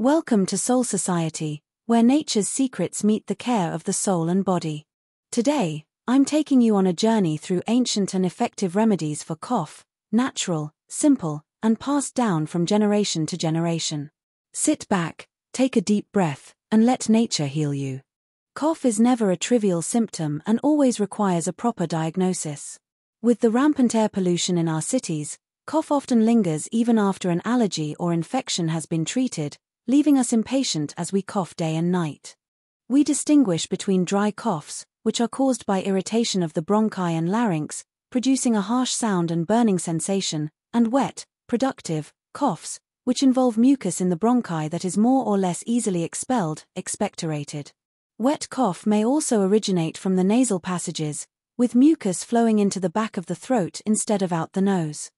Welcome to Soul Society, where nature's secrets meet the care of the soul and body. Today, I'm taking you on a journey through ancient and effective remedies for cough, natural, simple, and passed down from generation to generation. Sit back, take a deep breath, and let nature heal you. Cough is never a trivial symptom and always requires a proper diagnosis. With the rampant air pollution in our cities, cough often lingers even after an allergy or infection has been treated, leaving us impatient as we cough day and night. We distinguish between dry coughs, which are caused by irritation of the bronchi and larynx, producing a harsh sound and burning sensation, and wet, productive, coughs, which involve mucus in the bronchi that is more or less easily expelled, expectorated. Wet cough may also originate from the nasal passages, with mucus flowing into the back of the throat instead of out the nose.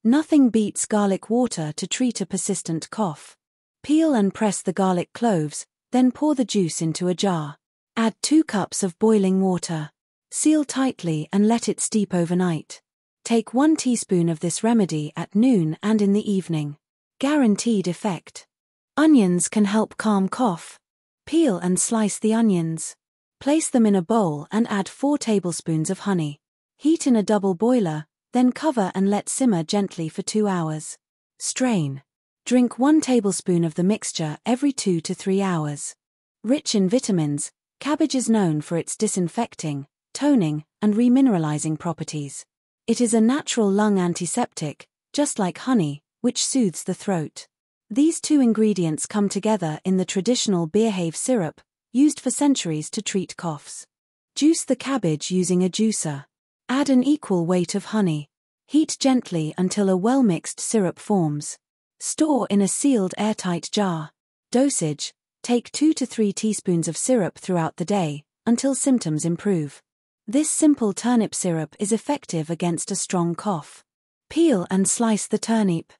Nothing beats garlic water to treat a persistent cough. Peel and press the garlic cloves, then pour the juice into a jar. Add 2 cups of boiling water. Seal tightly and let it steep overnight. Take 1 teaspoon of this remedy at noon and in the evening. Guaranteed effect. Onions can help calm cough. Peel and slice the onions. Place them in a bowl and add 4 tablespoons of honey. Heat in a double boiler, then cover and let simmer gently for 2 hours. Strain. Drink 1 tablespoon of the mixture every 2 to 3 hours. Rich in vitamins, cabbage is known for its disinfecting, toning, and remineralizing properties. It is a natural lung antiseptic, just like honey, which soothes the throat. These 2 ingredients come together in the traditional Beerhaven syrup, used for centuries to treat coughs. Juice the cabbage using a juicer. Add an equal weight of honey. Heat gently until a well-mixed syrup forms. Store in a sealed airtight jar. Dosage: take 2 to 3 teaspoons of syrup throughout the day, until symptoms improve. This simple turnip syrup is effective against a strong cough. Peel and slice the turnip.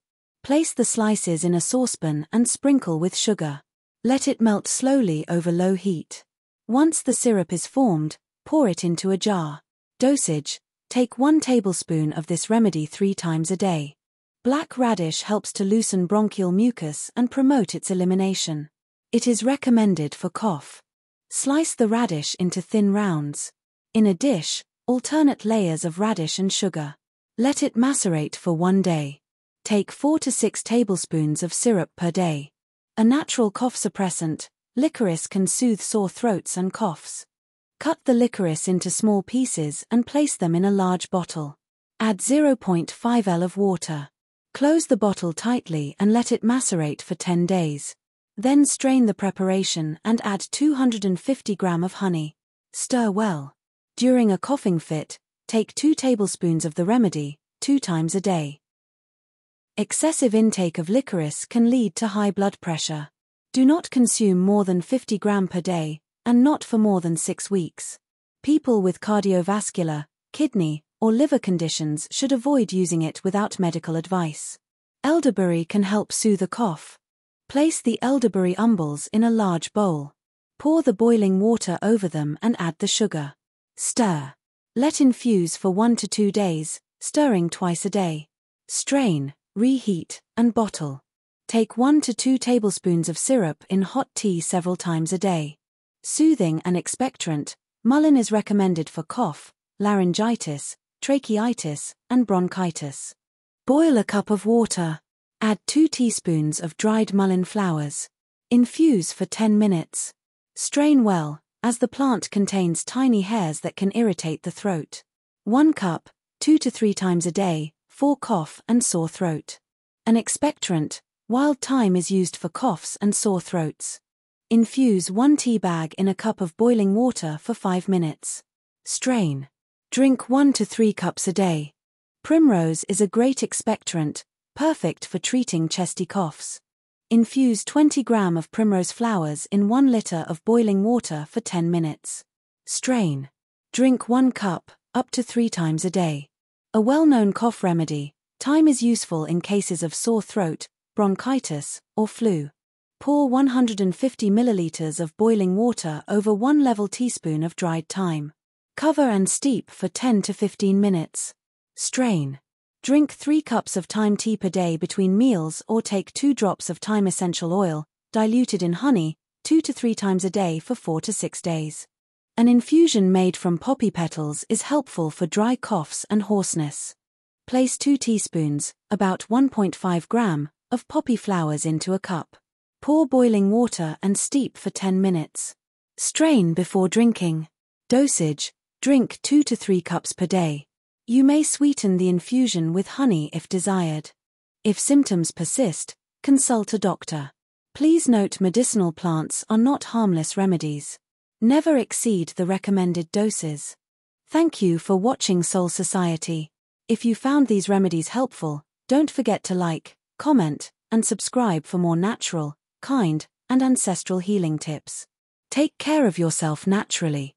Place the slices in a saucepan and sprinkle with sugar. Let it melt slowly over low heat. Once the syrup is formed, pour it into a jar. Dosage: take 1 tablespoon of this remedy 3 times a day. Black radish helps to loosen bronchial mucus and promote its elimination. It is recommended for cough. Slice the radish into thin rounds. In a dish, alternate layers of radish and sugar. Let it macerate for 1 day. Take 4 to 6 tablespoons of syrup per day. A natural cough suppressant, licorice can soothe sore throats and coughs. Cut the licorice into small pieces and place them in a large bottle. Add 0.5 L of water. Close the bottle tightly and let it macerate for 10 days. Then strain the preparation and add 250 grams of honey. Stir well. During a coughing fit, take 2 tablespoons of the remedy, 2 times a day. Excessive intake of licorice can lead to high blood pressure. Do not consume more than 50 grams per day, and not for more than 6 weeks. People with cardiovascular, kidney, or liver conditions should avoid using it without medical advice. Elderberry can help soothe a cough. Place the elderberry umbels in a large bowl. Pour the boiling water over them and add the sugar. Stir. Let infuse for 1 to 2 days, stirring twice a day. Strain, reheat, and bottle. Take 1 to 2 tablespoons of syrup in hot tea several times a day. Soothing and expectorant, mullein is recommended for cough, laryngitis, tracheitis, and bronchitis. Boil a cup of water. Add 2 teaspoons of dried mullein flowers. Infuse for 10 minutes. Strain well, as the plant contains tiny hairs that can irritate the throat. 1 cup, 2 to 3 times a day, for cough and sore throat. An expectorant, wild thyme is used for coughs and sore throats. Infuse 1 tea bag in a cup of boiling water for 5 minutes. Strain. Drink 1 to 3 cups a day. Primrose is a great expectorant, perfect for treating chesty coughs. Infuse 20 grams of primrose flowers in 1 liter of boiling water for 10 minutes. Strain. Drink 1 cup, up to 3 times a day. A well-known cough remedy, thyme is useful in cases of sore throat, bronchitis, or flu. Pour 150 milliliters of boiling water over 1 level teaspoon of dried thyme. Cover and steep for 10 to 15 minutes. Strain. Drink 3 cups of thyme tea per day between meals or take 2 drops of thyme essential oil, diluted in honey, 2 to 3 times a day for 4 to 6 days. An infusion made from poppy petals is helpful for dry coughs and hoarseness. Place 2 teaspoons, about 1.5 gram, of poppy flowers into a cup. Pour boiling water and steep for 10 minutes. Strain before drinking. Dosage: drink 2 to 3 cups per day. You may sweeten the infusion with honey if desired. If symptoms persist, consult a doctor. Please note medicinal plants are not harmless remedies. Never exceed the recommended doses. Thank you for watching Soul Society. If you found these remedies helpful, don't forget to like, comment, and subscribe for more natural, kind, and ancestral healing tips. Take care of yourself naturally.